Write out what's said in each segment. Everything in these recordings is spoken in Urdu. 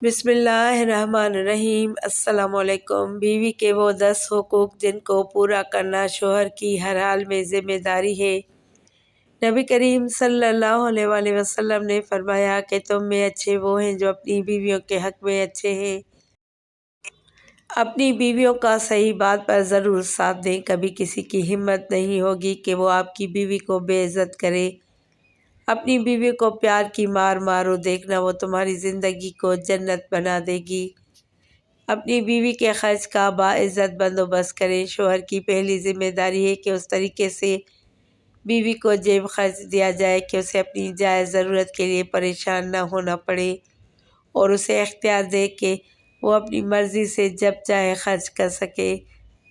بسم اللہ الرحمن الرحیم۔ السلام علیکم۔ بیوی کے وہ 10 حقوق جن کو پورا کرنا شوہر کی ہر حال میں ذمہ داری ہے۔ نبی کریم صلی اللہ علیہ وآلہ وسلم نے فرمایا کہ تم میں اچھے وہ ہیں جو اپنی بیویوں کے حق میں اچھے ہیں۔ اپنی بیویوں کا صحیح بات پر ضرور ساتھ دیں۔ کبھی کسی کی ہمت نہیں ہوگی کہ وہ آپ کی بیوی کو بے عزت کرے۔ اپنی بیوی کو پیار کی مار مارو، دیکھنا وہ تمہاری زندگی کو جنت بنا دے گی۔ اپنی بیوی کے خرچ کا باعزت بندوبست کریں۔ شوہر کی پہلی ذمہ داری ہے کہ اس طریقے سے بیوی کو جیب خرچ دیا جائے کہ اسے اپنی جائز ضرورت کے لیے پریشان نہ ہونا پڑے، اور اسے اختیار دے کہ وہ اپنی مرضی سے جب چاہے خرچ کر سکے،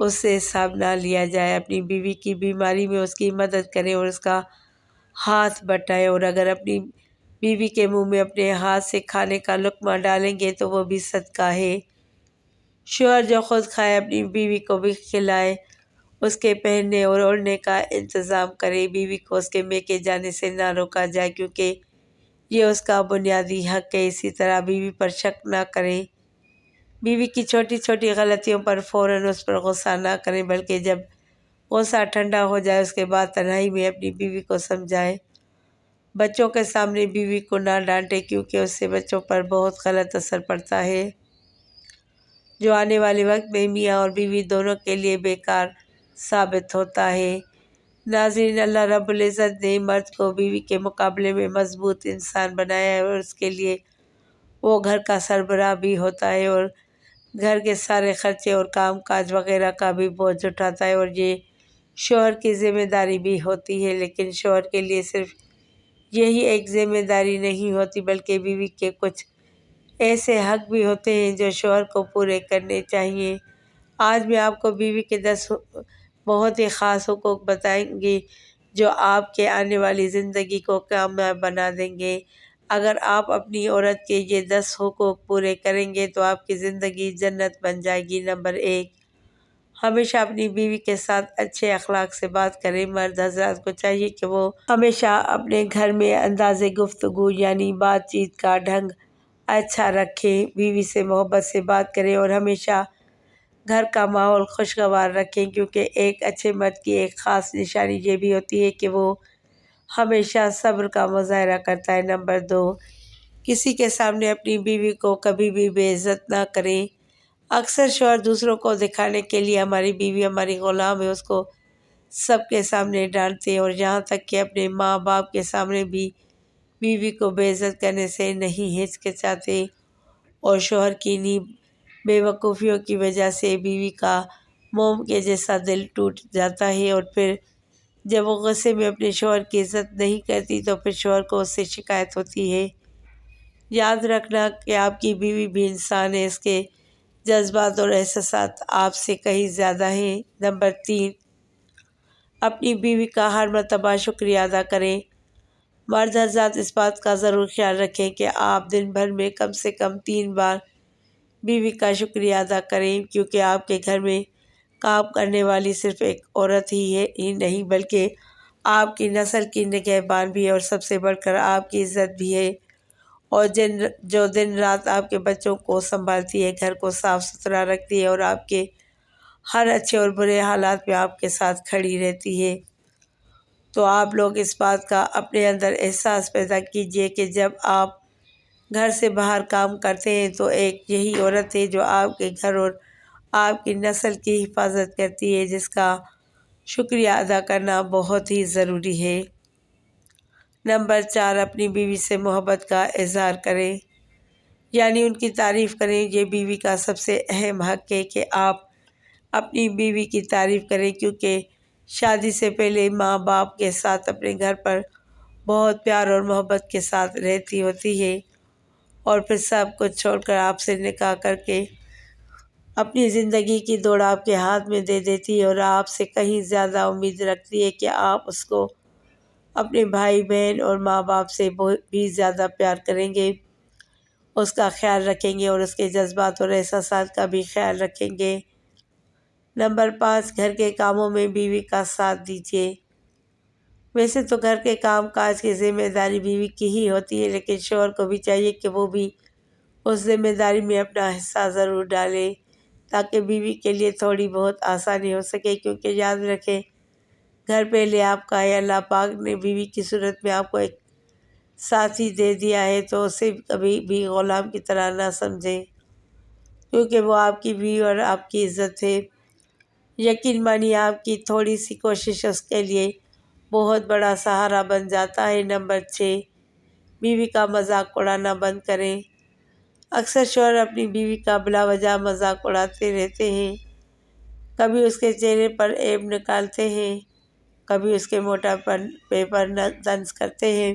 اس سے حساب نہ لیا جائے۔ اپنی بیوی کی بیماری میں اس کی مدد کریں اور اس کا ہاتھ بٹائیں، اور اگر اپنی بیوی کے منہ میں اپنے ہاتھ سے کھانے کا لقمہ ڈالیں گے تو وہ بھی صدقہ ہے۔ شوہر جو خود کھائے اپنی بیوی کو بھی کھلائے، اس کے پہننے اور اوڑھنے کا انتظام کرے۔ بیوی کو اس کے میکے جانے سے نہ روکا جائے کیونکہ یہ اس کا بنیادی حق ہے۔ اسی طرح بیوی پر شک نہ کریں۔ بیوی کی چھوٹی چھوٹی غلطیوں پر فوراً اس پر غصہ نہ کریں، بلکہ جب غصہ ٹھنڈا ہو جائے اس کے بعد تنہائی میں اپنی بیوی کو سمجھائیں۔ بچوں کے سامنے بیوی کو نہ ڈانٹیں کیونکہ اس سے بچوں پر بہت غلط اثر پڑتا ہے، جو آنے والے وقت میں میاں اور بیوی دونوں کے لیے بیکار ثابت ہوتا ہے۔ ناظرین، اللہ رب العزت نے مرد کو بیوی کے مقابلے میں مضبوط انسان بنایا ہے، اور اس کے لیے وہ گھر کا سربراہ بھی ہوتا ہے اور گھر کے سارے خرچے اور کام کاج وغیرہ کا بھی بوجھ اٹھاتا ہے، اور یہ شوہر کی ذمہ داری بھی ہوتی ہے۔ لیکن شوہر کے لیے صرف یہی ایک ذمہ داری نہیں ہوتی، بلکہ بیوی کے کچھ ایسے حق بھی ہوتے ہیں جو شوہر کو پورے کرنے چاہیے۔ آج میں آپ کو بیوی کے 10 بہت ہی خاص حقوق بتائیں گی جو آپ کے آنے والی زندگی کو کامیاب بنا دیں گے۔ اگر آپ اپنی عورت کے یہ 10 حقوق پورے کریں گے تو آپ کی زندگی جنت بن جائے گی۔ نمبر 1، ہمیشہ اپنی بیوی کے ساتھ اچھے اخلاق سے بات کریں۔ مرد حضرات کو چاہیے کہ وہ ہمیشہ اپنے گھر میں انداز گفتگو یعنی بات چیت کا ڈھنگ اچھا رکھیں، بیوی سے محبت سے بات کریں اور ہمیشہ گھر کا ماحول خوشگوار رکھیں، کیونکہ ایک اچھے مرد کی ایک خاص نشانی یہ بھی ہوتی ہے کہ وہ ہمیشہ صبر کا مظاہرہ کرتا ہے۔ نمبر 2، کسی کے سامنے اپنی بیوی کو کبھی بھی بے عزت نہ کریں۔ اکثر شوہر دوسروں کو دکھانے کے لیے ہماری بیوی ہماری غلام ہے اس کو سب کے سامنے ڈانٹتے ہیں، اور یہاں تک کہ اپنے ماں باپ کے سامنے بھی بیوی کو بے عزت کرنے سے نہیں ہچکچاتے، اور شوہر کی انہی بے وقوفیوں کی وجہ سے بیوی کا موم کے جیسا دل ٹوٹ جاتا ہے، اور پھر جب وہ غصے میں اپنے شوہر کی عزت نہیں کرتی تو پھر شوہر کو اس سے شکایت ہوتی ہے۔ یاد رکھنا کہ آپ کی بیوی بھی انسان ہے، اس کے جذبات اور احساسات آپ سے کہیں زیادہ ہیں۔ نمبر 3، اپنی بیوی کا ہر مرتبہ شکریہ ادا کریں۔ مرد حضرات اس بات کا ضرور خیال رکھیں کہ آپ دن بھر میں کم سے کم 3 بار بیوی کا شکریہ ادا کریں، کیونکہ آپ کے گھر میں کام کرنے والی صرف ایک عورت ہی نہیں بلکہ آپ کی نسل کی نگہبان بھی ہے، اور سب سے بڑھ کر آپ کی عزت بھی ہے، اور جو دن رات آپ کے بچوں کو سنبھالتی ہے، گھر کو صاف ستھرا رکھتی ہے اور آپ کے ہر اچھے اور برے حالات میں آپ کے ساتھ کھڑی رہتی ہے۔ تو آپ لوگ اس بات کا اپنے اندر احساس پیدا کیجئے کہ جب آپ گھر سے باہر کام کرتے ہیں تو ایک یہی عورت ہے جو آپ کے گھر اور آپ کی نسل کی حفاظت کرتی ہے، جس کا شکریہ ادا کرنا بہت ہی ضروری ہے۔ نمبر 4، اپنی بیوی سے محبت کا اظہار کریں، یعنی ان کی تعریف کریں۔ یہ بیوی کا سب سے اہم حق ہے کہ آپ اپنی بیوی کی تعریف کریں، کیونکہ شادی سے پہلے ماں باپ کے ساتھ اپنے گھر پر بہت پیار اور محبت کے ساتھ رہتی ہوتی ہے، اور پھر سب کچھ چھوڑ کر آپ سے نکاح کر کے اپنی زندگی کی دوڑ آپ کے ہاتھ میں دے دیتی ہے، اور آپ سے کہیں زیادہ امید رکھتی ہے کہ آپ اس کو اپنے بھائی بہن اور ماں باپ سے بھی زیادہ پیار کریں گے، اس کا خیال رکھیں گے اور اس کے جذبات اور احساسات کا بھی خیال رکھیں گے۔ نمبر 5، گھر کے کاموں میں بیوی کا ساتھ دیجیے۔ ویسے تو گھر کے کام کاج کی ذمہ داری بیوی کی ہی ہوتی ہے، لیکن شوہر کو بھی چاہیے کہ وہ بھی اس ذمہ داری میں اپنا حصہ ضرور ڈالیں تاکہ بیوی کے لیے تھوڑی بہت آسانی ہو سکے، کیونکہ یاد رکھیں گھر پہلے آپ کا ہے۔ اللہ پاک نے بیوی کی صورت میں آپ کو ایک ساتھی دے دیا ہے، تو اسے کبھی بھی غلام کی طرح نہ سمجھیں، کیونکہ وہ آپ کی بیوی اور آپ کی عزت ہے۔ یقین مانیے آپ کی تھوڑی سی کوشش اس کے لیے بہت بڑا سہارا بن جاتا ہے۔ نمبر 6، بیوی کا مذاق اڑانا بند کریں۔ اکثر شوہر اپنی بیوی کا بلا وجہ مذاق اڑاتے رہتے ہیں، کبھی اس کے چہرے پر عیب نکالتے ہیں، کبھی اس کے موٹاپے پر طنز کرتے ہیں۔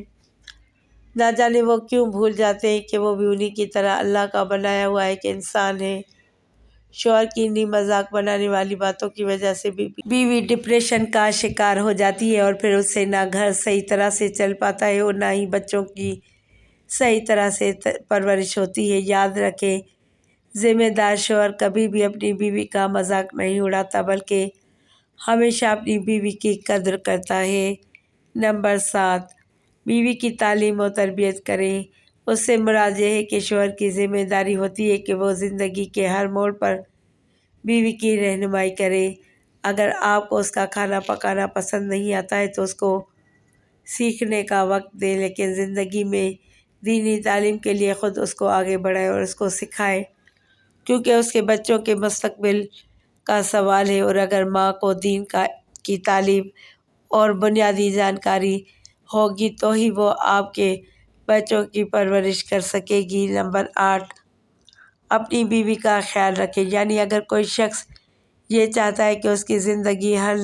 نہ جانے وہ کیوں بھول جاتے ہیں کہ وہ بھی انہی کی طرح اللہ کا بنایا ہوا ایک انسان ہے۔ شوہر کی انہی مذاق بنانے والی باتوں کی وجہ سے بیوی ڈپریشن کا شکار ہو جاتی ہے، اور پھر اس سے نہ گھر صحیح طرح سے چل پاتا ہے اور نہ ہی بچوں کی صحیح طرح سے پرورش ہوتی ہے۔ یاد رکھیں ذمہ دار شوہر کبھی بھی اپنی بیوی کا مذاق نہیں اڑاتا، بلکہ ہمیشہ اپنی بیوی کی قدر کرتا ہے۔ نمبر 7، بیوی کی تعلیم و تربیت کریں۔ اس سے مراد یہ ہے کہ شوہر کی ذمہ داری ہوتی ہے کہ وہ زندگی کے ہر موڑ پر بیوی کی رہنمائی کرے۔ اگر آپ کو اس کا کھانا پکانا پسند نہیں آتا ہے تو اس کو سیکھنے کا وقت دیں، لیکن زندگی میں دینی تعلیم کے لیے خود اس کو آگے بڑھائیں اور اس کو سکھائیں، کیونکہ اس کے بچوں کے مستقبل کا سوال ہے۔ اور اگر ماں کو دین کی تعلیم اور بنیادی جانکاری ہوگی تو ہی وہ آپ کے بچوں کی پرورش کر سکے گی۔ نمبر 8، اپنی بیوی کا خیال رکھیں۔ یعنی اگر کوئی شخص یہ چاہتا ہے کہ اس کی زندگی ہر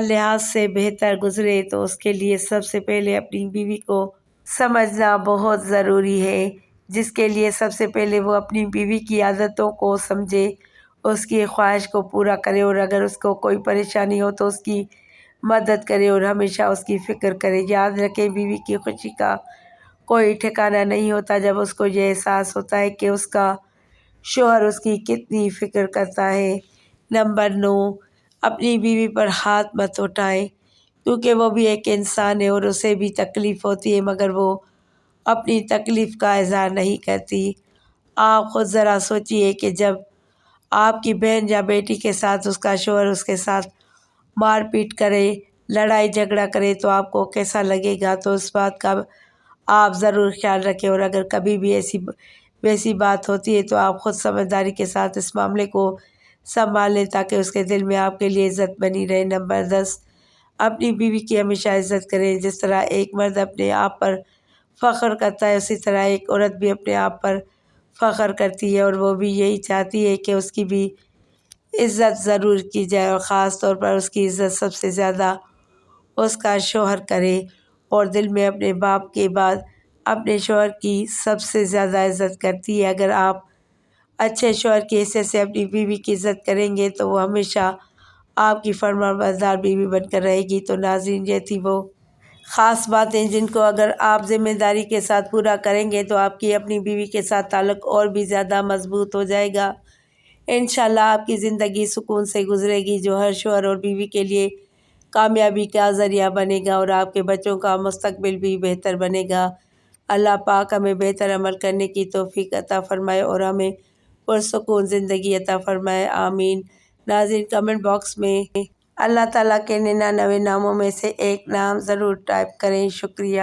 لحاظ سے بہتر گزرے تو اس کے لیے سب سے پہلے اپنی بیوی کو سمجھنا بہت ضروری ہے، جس کے لیے سب سے پہلے وہ اپنی بیوی کی عادتوں کو سمجھے، اس کی خواہش کو پورا کرے، اور اگر اس کو کوئی پریشانی ہو تو اس کی مدد کرے اور ہمیشہ اس کی فکر کرے۔ یاد رکھیں بیوی کی خوشی کا کوئی ٹھکانہ نہیں ہوتا جب اس کو یہ احساس ہوتا ہے کہ اس کا شوہر اس کی کتنی فکر کرتا ہے۔ نمبر 9، اپنی بیوی پر ہاتھ مت اٹھائیں، کیونکہ وہ بھی ایک انسان ہے اور اسے بھی تکلیف ہوتی ہے، مگر وہ اپنی تکلیف کا اظہار نہیں کرتی۔ آپ خود ذرا سوچئے کہ جب آپ کی بہن یا بیٹی کے ساتھ اس کا شوہر اس کے ساتھ مار پیٹ کرے، لڑائی جھگڑا کرے تو آپ کو کیسا لگے گا؟ تو اس بات کا آپ ضرور خیال رکھیں، اور اگر کبھی بھی ویسی بات ہوتی ہے تو آپ خود سمجھداری کے ساتھ اس معاملے کو سنبھال لیں تاکہ اس کے دل میں آپ کے لیے عزت بنی رہے۔ نمبر 10، اپنی بیوی کی ہمیشہ عزت کریں۔ جس طرح ایک مرد اپنے آپ پر فخر کرتا ہے، اسی طرح ایک عورت بھی اپنے آپ پر فخر کرتی ہے، اور وہ بھی یہی چاہتی ہے کہ اس کی بھی عزت ضرور کی جائے، اور خاص طور پر اس کی عزت سب سے زیادہ اس کا شوہر کرے، اور دل میں اپنے باپ کے بعد اپنے شوہر کی سب سے زیادہ عزت کرتی ہے۔ اگر آپ اچھے شوہر کی حیثیت سے اپنی بیوی کی عزت کریں گے تو وہ ہمیشہ آپ کی فرمانبردار بیوی بن کر رہے گی۔ تو ناظرین، یہ تھی وہ خاص باتیں جن کو اگر آپ ذمہ داری کے ساتھ پورا کریں گے تو آپ کی اپنی بیوی کے ساتھ تعلق اور بھی زیادہ مضبوط ہو جائے گا۔ انشاءاللہ آپ کی زندگی سکون سے گزرے گی، جو ہر شوہر اور بیوی کے لیے کامیابی کا ذریعہ بنے گا، اور آپ کے بچوں کا مستقبل بھی بہتر بنے گا۔ اللہ پاک ہمیں بہتر عمل کرنے کی توفیق عطا فرمائے اور ہمیں پرسکون زندگی عطا فرمائے، آمین۔ ناظرین، کمنٹ باکس میں اللہ تعالیٰ کے 99 ناموں میں سے ایک نام ضرور ٹائپ کریں۔ شکریہ۔